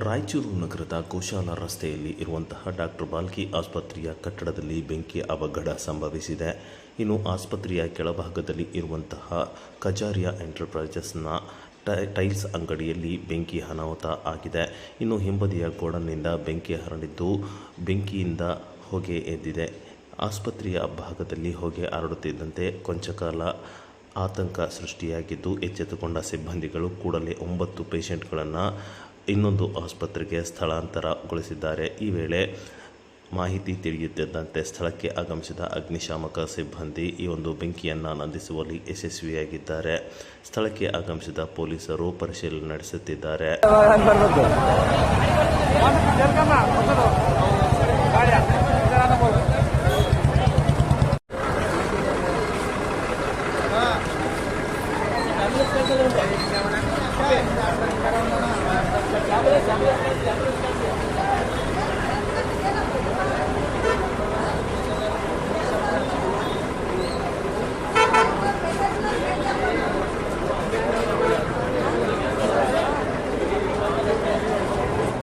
ರಾಯಚೂರು ನಗರದ ಗೋಶಾಲ ರಸ್ತೆಯಲ್ಲಿ ಇರುವಂತಹ ಡಾಕ್ಟರ್ ಬಾಲ್ಕಿ ಆಸ್ಪತ್ರೆಯ ಕಟ್ಟಡದಲ್ಲಿ ಬೆಂಕಿ ಅವಘಡ ಸಂಭವಿಸಿದೆ. ಇನ್ನು ಆಸ್ಪತ್ರೆಯ ಕೆಳಭಾಗದಲ್ಲಿ ಇರುವಂತಹ ಕಜಾರಿಯಾ ಎಂಟರ್ಪ್ರೈಸಸ್ನ ಟೈಲ್ಸ್ ಅಂಗಡಿಯಲ್ಲಿ ಬೆಂಕಿ ಅನಾಹುತ ಆಗಿದೆ. ಇನ್ನು ಹಿಂಬದಿಯ ಗೋಡನ್ನಿಂದ ಬೆಂಕಿ ಹರಡಿದ್ದು ಬೆಂಕಿಯಿಂದ ಹೊಗೆ ಎದ್ದಿದೆ. ಆಸ್ಪತ್ರೆಯ ಭಾಗದಲ್ಲಿ ಹೊಗೆ ಹರಡುತ್ತಿದ್ದಂತೆ ಕೊಂಚ ಕಾಲ ಆತಂಕ ಸೃಷ್ಟಿಯಾಗಿದ್ದು, ಎಚ್ಚೆತ್ತುಕೊಂಡ ಸಿಬ್ಬಂದಿಗಳು ಕೂಡಲೇ 9 ಪೇಷಂಟ್ಗಳನ್ನು ಇನ್ನೊಂದು ಆಸ್ಪತ್ರೆಗೆ ಸ್ಥಳಾಂತರಗೊಳಿಸಿದ್ದಾರೆ. ಈ ವೇಳೆ ಮಾಹಿತಿ ತಿಳಿಯುತ್ತಿದ್ದಂತೆ ಸ್ಥಳಕ್ಕೆ ಆಗಮಿಸಿದ ಅಗ್ನಿಶಾಮಕ ಸಿಬ್ಬಂದಿ ಈ ಒಂದು ಬೆಂಕಿಯನ್ನು ನಂದಿಸುವಲ್ಲಿ ಯಶಸ್ವಿಯಾಗಿದ್ದಾರೆ. ಸ್ಥಳಕ್ಕೆ ಆಗಮಿಸಿದ ಪೊಲೀಸರು ಪರಿಶೀಲನೆ ನಡೆಸುತ್ತಿದ್ದಾರೆ. Gracias.